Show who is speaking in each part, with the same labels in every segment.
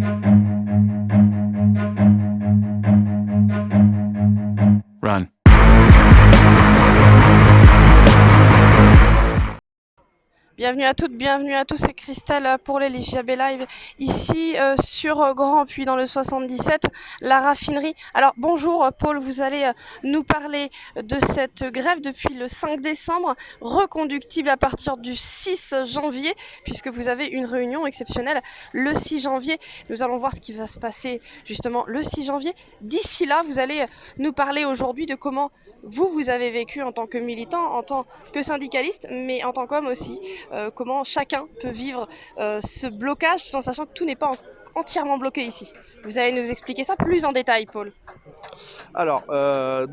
Speaker 1: Run.
Speaker 2: Bienvenue à toutes, bienvenue à tous, c'est Christelle pour les LGB Live, ici sur Grand Puy dans le 77, la raffinerie. Alors bonjour Paul, vous allez nous parler de cette grève depuis le 5 décembre, reconductible à partir du 6 janvier, puisque vous avez une réunion exceptionnelle le 6 janvier. Nous allons voir ce qui va se passer justement le 6 janvier. D'ici là, vous allez nous parler aujourd'hui de comment vous avez vécu en tant que militant, en tant que syndicaliste, mais en tant qu'homme aussi, comment chacun peut vivre ce blocage tout en sachant que tout n'est pas entièrement bloqué ici. Vous allez nous expliquer ça plus en détail, Paul.
Speaker 3: Alors, voilà.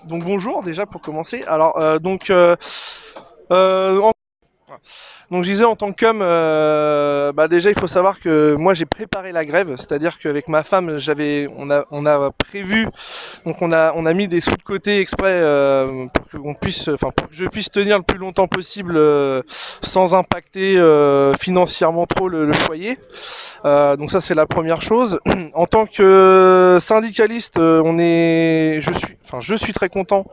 Speaker 3: Donc bonjour déjà pour commencer. Alors, donc je disais en tant qu'homme, déjà il faut savoir que moi j'ai préparé la grève, c'est-à-dire qu'avec ma femme on a prévu, donc on a mis des sous de côté exprès pour que je puisse tenir le plus longtemps possible sans impacter financièrement trop le foyer. Donc ça c'est la première chose. En tant que syndicaliste, je suis très content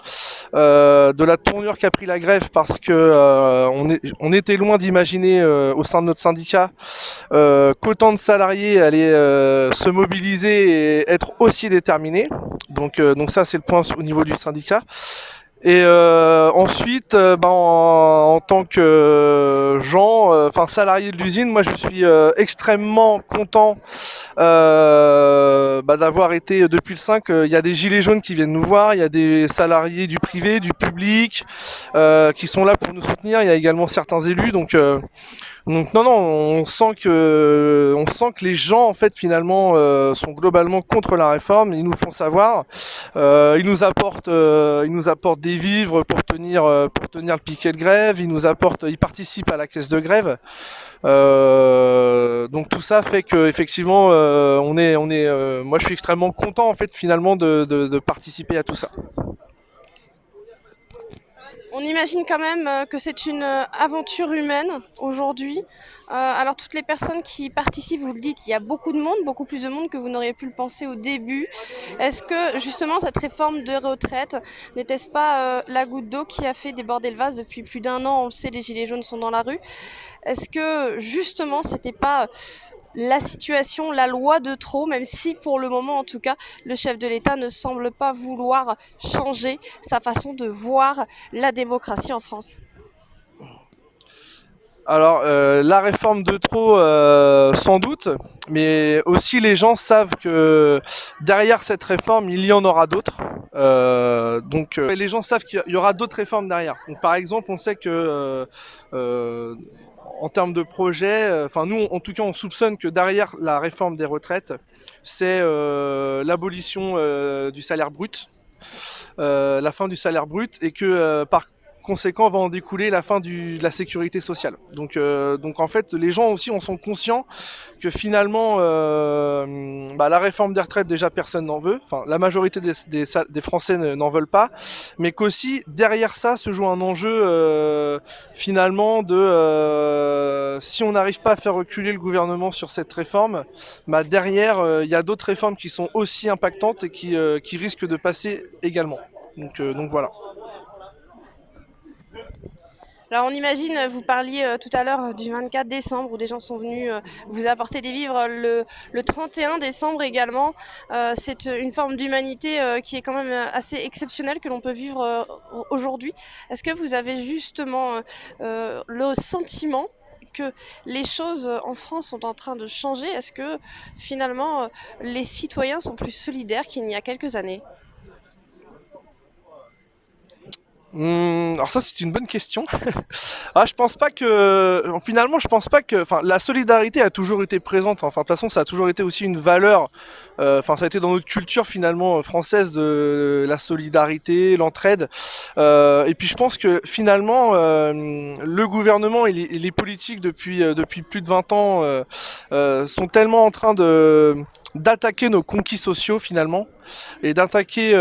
Speaker 3: de la tournure qu'a pris la grève parce que on était loin d'imaginer au sein de notre syndicat qu'autant de salariés allaient se mobiliser et être aussi déterminés. Donc ça c'est le point au niveau du syndicat. Et ensuite, en tant que salarié de l'usine, moi je suis extrêmement content d'avoir été depuis le 5. Il y a des gilets jaunes qui viennent nous voir, il y a des salariés du privé, du public qui sont là pour nous soutenir. Il y a également certains élus, donc non, on sent que les gens en fait finalement sont globalement contre la réforme. Ils nous le font savoir. Ils nous apportent des vivres pour tenir le piquet de grève. Ils participent à la caisse de grève. Donc tout ça fait que effectivement moi je suis extrêmement content en fait finalement de participer à tout ça.
Speaker 2: On imagine quand même que c'est une aventure humaine aujourd'hui. Alors toutes les personnes qui participent, vous le dites, il y a beaucoup de monde, beaucoup plus de monde que vous n'auriez pu le penser au début. Est-ce que justement cette réforme de retraite n'était-ce pas la goutte d'eau qui a fait déborder le vase depuis plus d'1 an? On le sait, les gilets jaunes sont dans la rue. Est-ce que justement c'était pas la situation, la loi de trop, même si pour le moment en tout cas, le chef de l'État ne semble pas vouloir changer sa façon de voir la démocratie en France?
Speaker 3: Alors la réforme de trop sans doute, mais aussi les gens savent que derrière cette réforme il y en aura d'autres. Les gens savent qu'il y aura d'autres réformes derrière. Donc par exemple on sait que en termes de projet, nous en tout cas on soupçonne que derrière la réforme des retraites, c'est l'abolition du salaire brut, la fin du salaire brut, et que par conséquent va en découler la fin de la sécurité sociale. Donc en fait les gens aussi en sont conscients que finalement la réforme des retraites déjà personne n'en veut, enfin la majorité des Français n'en veulent pas, mais qu'aussi derrière ça se joue un enjeu finalement de si on n'arrive pas à faire reculer le gouvernement sur cette réforme, derrière il y a d'autres réformes qui sont aussi impactantes et qui risquent de passer également. Donc voilà.
Speaker 2: Alors on imagine, vous parliez tout à l'heure du 24 décembre où des gens sont venus vous apporter des vivres, le 31 décembre également. C'est une forme d'humanité qui est quand même assez exceptionnelle que l'on peut vivre aujourd'hui. Est-ce que vous avez justement le sentiment que les choses en France sont en train de changer? Est-ce que finalement les citoyens sont plus solidaires qu'il y a quelques années?
Speaker 3: Alors ça c'est une bonne question. Je pense pas que la solidarité a toujours été présente. Enfin de toute façon ça a toujours été aussi une valeur. Ça a été dans notre culture finalement française la solidarité, l'entraide. Et puis je pense que finalement le gouvernement et les politiques depuis plus de 20 ans sont tellement en train d'attaquer nos conquis sociaux finalement et d'attaquer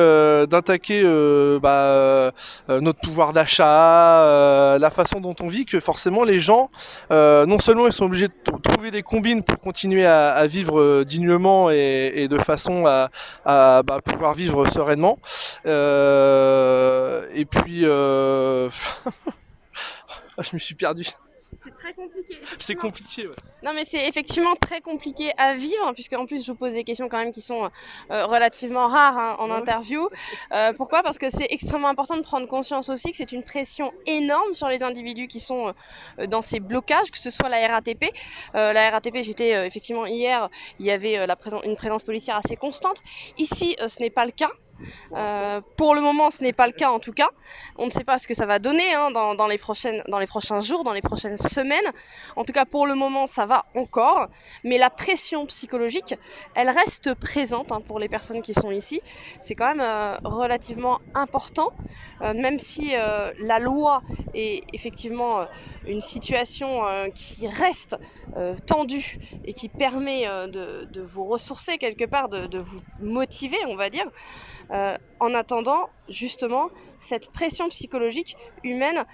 Speaker 3: notre pouvoir d'achat, la façon dont on vit, que forcément les gens, non seulement ils sont obligés de trouver des combines pour continuer à vivre dignement et de façon à pouvoir vivre sereinement, et puis je me suis perdu.
Speaker 2: C'est très compliqué.
Speaker 3: C'est compliqué, ouais.
Speaker 2: Non, mais c'est effectivement très compliqué à vivre, puisque en plus je vous pose des questions quand même qui sont relativement rares hein, en interview. Pourquoi? Parce que c'est extrêmement important de prendre conscience aussi que c'est une pression énorme sur les individus qui sont dans ces blocages, que ce soit la RATP. La RATP, j'étais effectivement hier, il y avait une présence policière assez constante. Ici, ce n'est pas le cas. Pour le moment, ce n'est pas le cas en tout cas. On ne sait pas ce que ça va donner hein, dans les prochains jours, dans les prochaines semaines. En tout cas, pour le moment, ça va encore. Mais la pression psychologique, elle reste présente hein, pour les personnes qui sont ici. C'est quand même relativement important, même si la loi est effectivement une situation qui reste tendue et qui permet de vous ressourcer quelque part, de vous motiver, on va dire. En attendant, justement, cette pression psychologique humaine,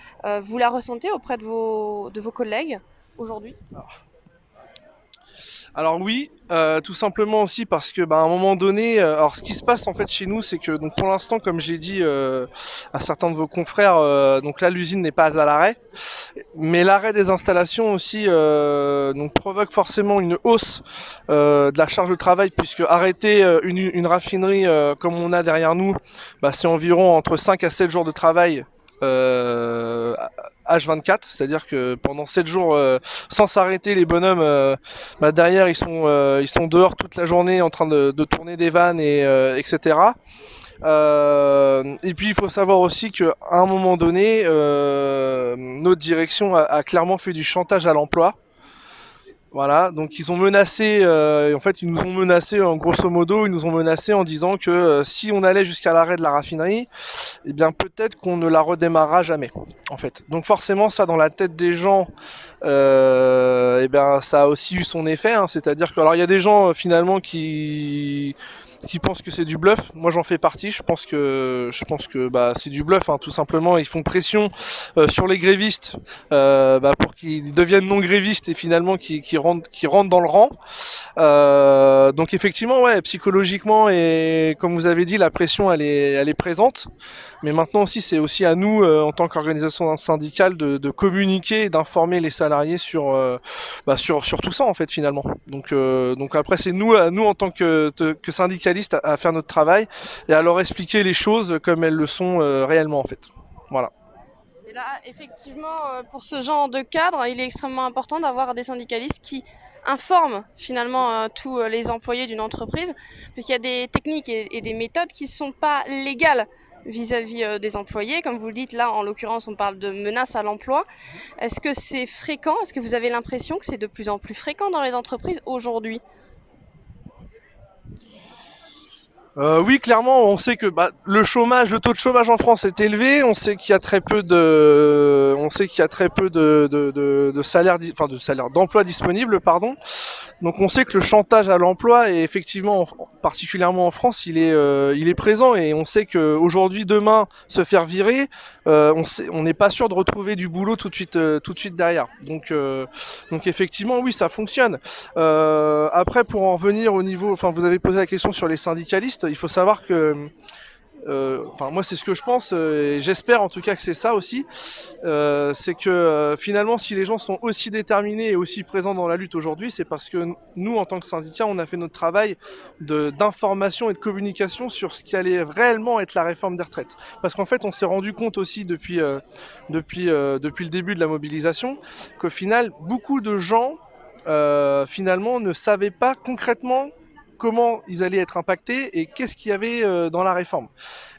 Speaker 2: vous la ressentez auprès de vos collègues aujourd'hui?
Speaker 3: Alors oui, tout simplement aussi parce que à un moment donné, alors ce qui se passe en fait chez nous, c'est que donc pour l'instant, comme je l'ai dit à certains de vos confrères, donc là l'usine n'est pas à l'arrêt, mais l'arrêt des installations aussi donc provoque forcément une hausse de la charge de travail, puisque arrêter une raffinerie comme on a derrière nous, c'est environ entre 5 à 7 jours de travail. H24, c'est-à-dire que pendant 7 jours sans s'arrêter, les bonhommes derrière ils sont dehors toute la journée en train de tourner des vannes et etc. Et puis il faut savoir aussi qu'à un moment donné, notre direction a clairement fait du chantage à l'emploi. Voilà, donc ils ont menacé, en fait ils nous ont menacé en grosso modo, ils nous ont menacé en disant que si on allait jusqu'à l'arrêt de la raffinerie, eh bien peut-être qu'on ne la redémarrera jamais, en fait. Donc forcément ça dans la tête des gens, eh bien ça a aussi eu son effet, hein, c'est-à-dire que alors il y a des gens finalement qui pensent que c'est du bluff. Moi j'en fais partie. Je pense que c'est du bluff, hein, tout simplement. Ils font pression sur les grévistes pour qu'ils deviennent non grévistes et finalement qui rentrent dans le rang. Donc effectivement, ouais, psychologiquement et comme vous avez dit, la pression elle est présente. Mais maintenant aussi, c'est aussi à nous, en tant qu'organisation syndicale, de communiquer et d'informer les salariés sur tout ça, en fait, finalement. Donc après, c'est nous en tant que syndicalistes, à faire notre travail et à leur expliquer les choses comme elles le sont réellement, en fait. Voilà.
Speaker 2: Et là, effectivement, pour ce genre de cadre, il est extrêmement important d'avoir des syndicalistes qui informent finalement tous les employés d'une entreprise, parce qu'il y a des techniques et des méthodes qui ne sont pas légales vis-à-vis des employés. Comme vous le dites, là, en l'occurrence, on parle de menaces à l'emploi. Est-ce que c'est fréquent? Est-ce que vous avez l'impression que c'est de plus en plus fréquent dans les entreprises aujourd'hui?
Speaker 3: Oui, clairement, on sait que le taux de chômage en France est élevé. On sait qu'il y a très peu de salaires, d'emplois disponibles, pardon. Donc on sait que le chantage à l'emploi est effectivement, particulièrement en France, il est présent et on sait qu'aujourd'hui, demain, se faire virer, on n'est pas sûr de retrouver du boulot tout de suite derrière. Donc effectivement, oui, ça fonctionne. Après, pour en revenir au niveau, enfin, vous avez posé la question sur les syndicalistes. Il faut savoir que moi c'est ce que je pense et j'espère en tout cas que c'est ça aussi, c'est que finalement si les gens sont aussi déterminés et aussi présents dans la lutte aujourd'hui, c'est parce que nous en tant que syndicat on a fait notre travail d'information et de communication sur ce qui allait réellement être la réforme des retraites, parce qu'en fait on s'est rendu compte aussi depuis le début de la mobilisation qu'au final beaucoup de gens finalement ne savaient pas concrètement comment ils allaient être impactés et qu'est-ce qu'il y avait dans la réforme.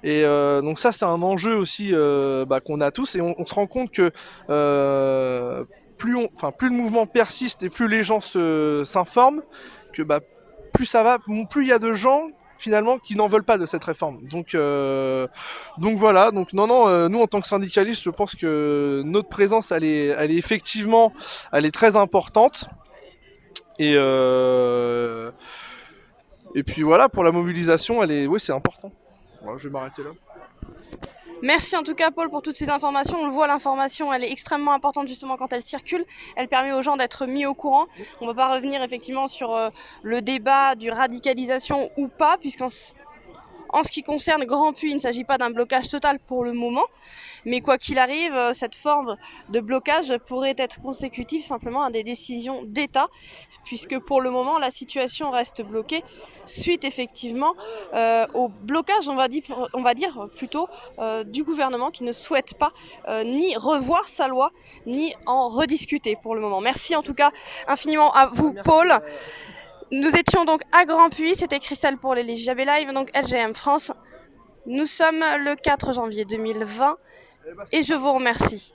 Speaker 3: Et donc ça c'est un enjeu aussi qu'on a tous et on se rend compte que plus le mouvement persiste et plus les gens s'informent, que plus ça va, plus il y a de gens finalement qui n'en veulent pas de cette réforme. Donc voilà, donc non, nous en tant que syndicalistes, je pense que notre présence elle est effectivement très importante et puis voilà, pour la mobilisation, oui, c'est important. Voilà, je vais m'arrêter là.
Speaker 2: Merci en tout cas Paul pour toutes ces informations. On le voit, l'information elle est extrêmement importante justement quand elle circule. Elle permet aux gens d'être mis au courant. On ne va pas revenir effectivement sur le débat du radicalisation ou pas, puisqu'en en ce qui concerne Grand Puy, il ne s'agit pas d'un blocage total pour le moment, mais quoi qu'il arrive, cette forme de blocage pourrait être consécutive simplement à des décisions d'État, puisque pour le moment, la situation reste bloquée suite effectivement au blocage, on va dire plutôt, du gouvernement qui ne souhaite pas ni revoir sa loi, ni en rediscuter pour le moment. Merci en tout cas infiniment à vous, Paul. Nous étions donc à Grand Puy, c'était Christelle pour les LGB Live, donc LGM France. Nous sommes le 4 janvier 2020 et je vous remercie.